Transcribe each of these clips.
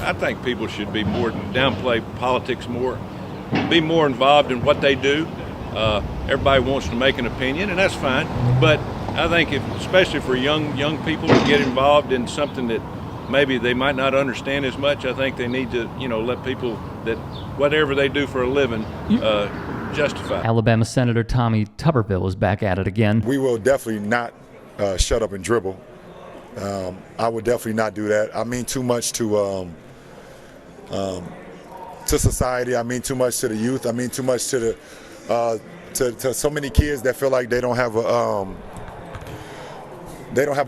I think people should be more, downplay politics more, be more involved in what they do. Everybody wants to make an opinion, and that's fine. But I think, especially for young people to get involved in something that maybe they might not understand as much, I think they need to, let people that whatever they do for a living justify. Alabama Senator Tommy Tuberville is back at it again. We will definitely not shut up and dribble. I would definitely not do that. I mean too much to society. I mean too much to the youth. I mean too much to the to so many kids that feel like they don't have a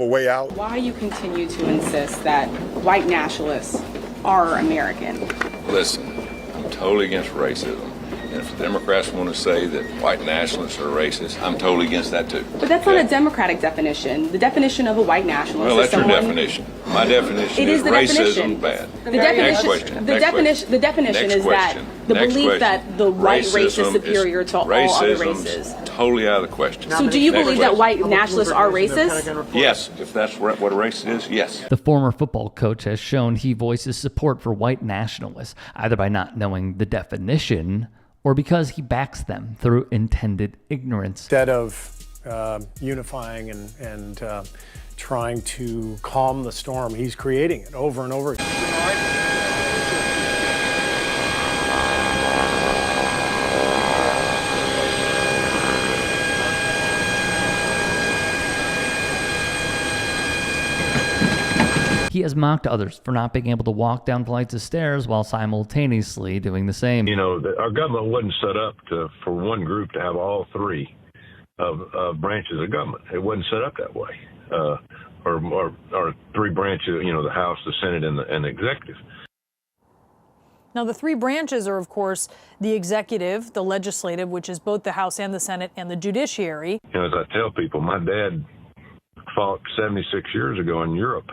way out. Why do you continue to insist that white nationalists are American? Listen, I'm totally against racism. And if the Democrats want to say that white nationalists are racist, I'm totally against that too. But that's not a Democratic definition. The definition of a white nationalist well, that's is someone... your definition. My definition is racism bad. The definition is that the belief that the white race is superior to all other races. Totally out of the question. So do you believe that white nationalists are racist? Yes, if that's what a race is, yes. The former football coach has shown he voices support for white nationalists, either by not knowing the definition or because he backs them through intended ignorance. Instead of unifying and trying to calm the storm, he's creating it over and over again. He has mocked others for not being able to walk down flights of stairs while simultaneously doing the same. Our government wasn't set up for one group to have all three of branches of government. It wasn't set up that way. Or three branches, the House, the Senate, and the executive. Now, the three branches are, of course, the executive, the legislative, which is both the House and the Senate, and the judiciary. As I tell people, my dad fought 76 years ago in Europe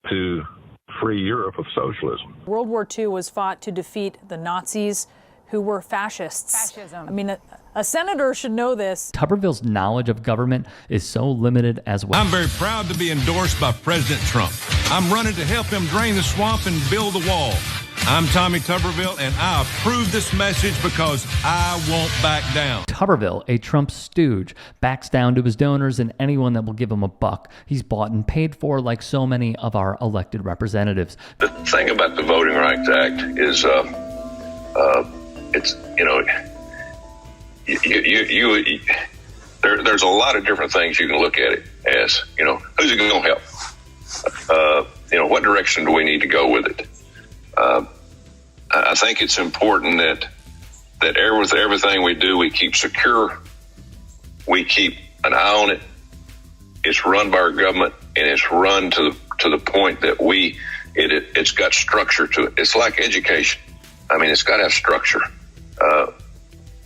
to free Europe of socialism. World War II was fought to defeat the Nazis, who were fascists. Fascism. I mean, a senator should know this. Tuberville's knowledge of government is so limited as well. I'm very proud to be endorsed by President Trump. I'm running to help him drain the swamp and build the wall. I'm Tommy Tuberville, and I approve this message because I won't back down. Tuberville, a Trump stooge, backs down to his donors and anyone that will give him a buck. He's bought and paid for like so many of our elected representatives. The thing about the Voting Rights Act is it's, there's a lot of different things you can look at it as. Who's it going to help? What direction do we need to go with it? I think it's important that with everything we do, we keep secure. We keep an eye on it. It's run by our government, and it's run to the point that it's got structure to it. It's like education. I mean, it's got to have structure.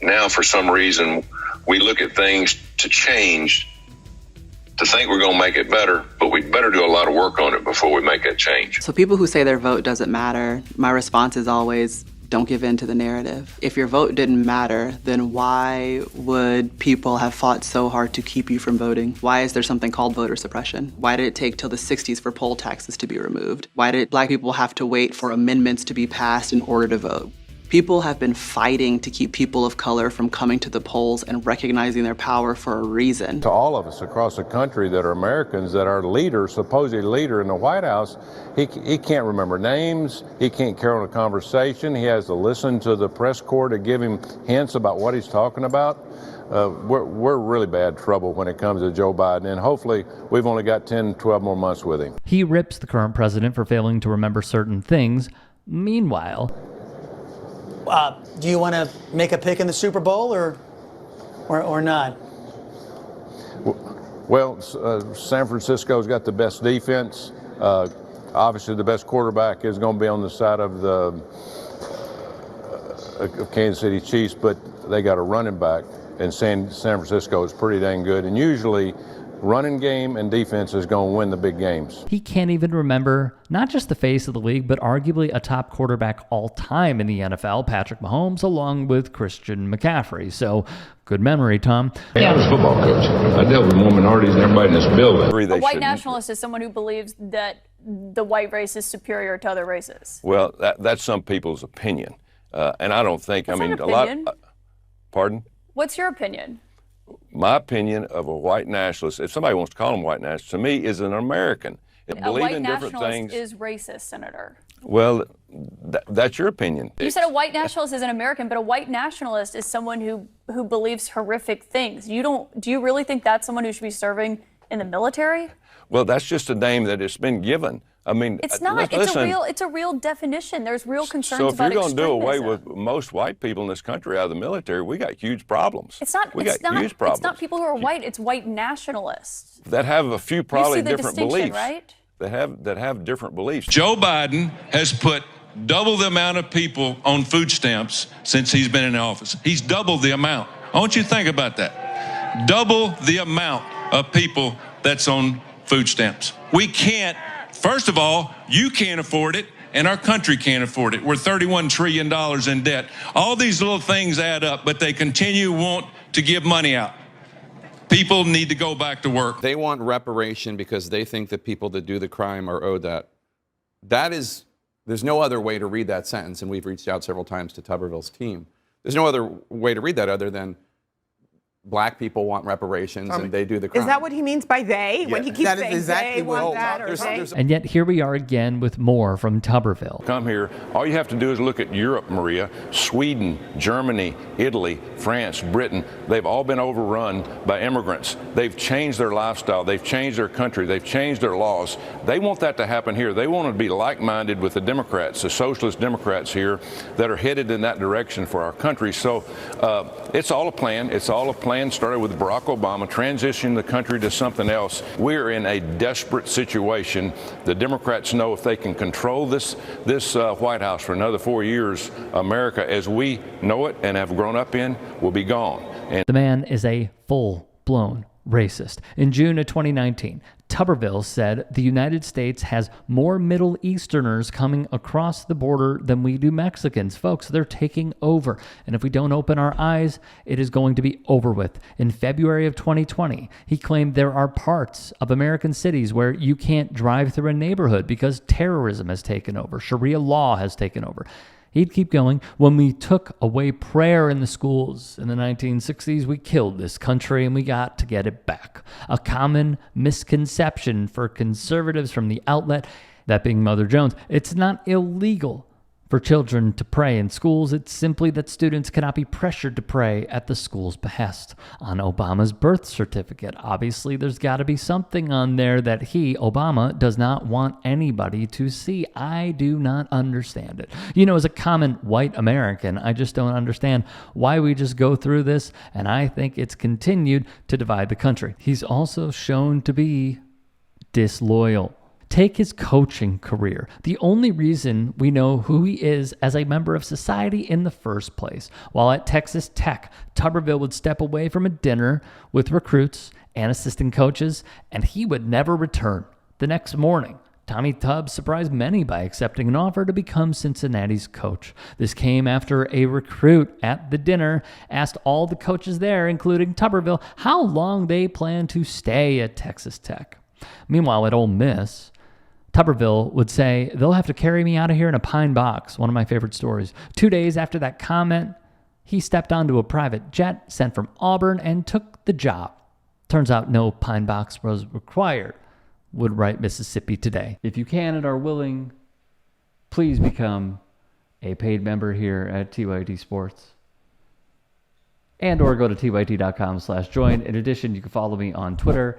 Now, for some reason, we look at things to change, to think we're going to make it better, but we better do a lot of work on it before we make that change. So people who say their vote doesn't matter, my response is always, don't give in to the narrative. If your vote didn't matter, then why would people have fought so hard to keep you from voting? Why is there something called voter suppression? Why did it take till the 60s for poll taxes to be removed? Why did Black people have to wait for amendments to be passed in order to vote? People have been fighting to keep people of color from coming to the polls and recognizing their power for a reason. To all of us across the country that are Americans, that our leader, supposed leader in the White House, he can't remember names, he can't carry on a conversation, he has to listen to the press corps to give him hints about what he's talking about. We're really bad trouble when it comes to Joe Biden, and hopefully we've only got 10, 12 more months with him. He rips the current president for failing to remember certain things. Meanwhile, do you want to make a pick in the Super Bowl or not? Well, San Francisco's got the best defense. Obviously, the best quarterback is going to be on the side of the Kansas City Chiefs, but they got a running back, and San Francisco is pretty dang good. And usually, running game and defense is going to win the big games. He can't even remember not just the face of the league, but arguably a top quarterback all time in the NFL, Patrick Mahomes, along with Christian McCaffrey. So good memory, Tom. I was a football coach. I dealt with more minorities than everybody in this building. A white nationalist is someone who believes that the white race is superior to other races. Well, that's some people's opinion. And I don't think, That's I mean, not a lot. opinion. Pardon? What's your opinion? My opinion of a white nationalist, if somebody wants to call him white nationalist, to me is an American. It A believe white in different nationalist things. is racist, Senator. Well, that's your opinion. You said a white nationalist is an American, but a white nationalist is someone who believes horrific things. Do you really think that's someone who should be serving in the military? Well, that's just a name that has been given. I mean, It's not. It's a real definition. There's real concerns so if about you're going to do away extremism. with most white people in this country out of the military, we got huge problems. It's not. We It's got not. huge problems It's not people who are white. It's white nationalists. that have a few probably you see the different distinction, beliefs. right? That have different beliefs. Joe Biden has put double the amount of people on food stamps since he's been in office. He's doubled the amount. I want you to think about that. Double the amount of people that's on food stamps. We can't, first of all, you can't afford it, and our country can't afford it. We're $31 trillion in debt. All these little things add up, but they continue want to give money out. People need to go back to work. They want reparation because they think that people that do the crime are owed that. There's no other way to read that sentence, and we've reached out several times to Tuberville's team. There's no other way to read that other than black people want reparations and they do the crime. Is that what he means by they? When he keeps That is saying exactly they what- want that or they? And yet here we are again with more from Tuberville. Come here. All you have to do is look at Europe, Maria. Sweden, Germany, Italy, France, Britain. They've all been overrun by immigrants. They've changed their lifestyle. They've changed their country. They've changed their laws. They want that to happen here. They want to be like-minded with the Democrats, the socialist Democrats here that are headed in that direction for our country. So it's all a plan. It's all a plan. Started with Barack Obama, transitioning the country to something else. We're in a desperate situation. The Democrats know if they can control this White House for another 4 years, America as we know it and have grown up in will be gone. And the man is a full-blown racist. In June of 2019, Tuberville said the United States has more Middle Easterners coming across the border than we do Mexicans. Folks, they're taking over. And if we don't open our eyes, it is going to be over with. In February of 2020, he claimed there are parts of American cities where you can't drive through a neighborhood because terrorism has taken over. Sharia law has taken over. He'd keep going. When we took away prayer in the schools in the 1960s, we killed this country and we got to get it back. A common misconception for conservatives from the outlet, that being Mother Jones, it's not illegal for children to pray in schools. It's simply that students cannot be pressured to pray at the school's behest. On Obama's birth certificate, obviously there's got to be something on there that he, Obama, does not want anybody to see. I do not understand it. You know, as a common white American, I just don't understand why we just go through this, and I think it's continued to divide the country. He's also shown to be disloyal. Take his coaching career. The only reason we know who he is as a member of society in the first place. While at Texas Tech, Tuberville would step away from a dinner with recruits and assistant coaches, and he would never return. The next morning, Tommy Tubbs surprised many by accepting an offer to become Cincinnati's coach. This came after a recruit at the dinner asked all the coaches there, including Tuberville, how long they plan to stay at Texas Tech. Meanwhile, at Ole Miss, Tuberville would say, they'll have to carry me out of here in a pine box, one of my favorite stories. 2 days after that comment, he stepped onto a private jet sent from Auburn and took the job. Turns out no pine box was required, would write Mississippi Today. If you can and are willing, please become a paid member here at TYT Sports. And or go to tyt.com/join. In addition, you can follow me on Twitter,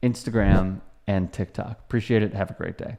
Instagram, and TikTok. Appreciate it. Have a great day.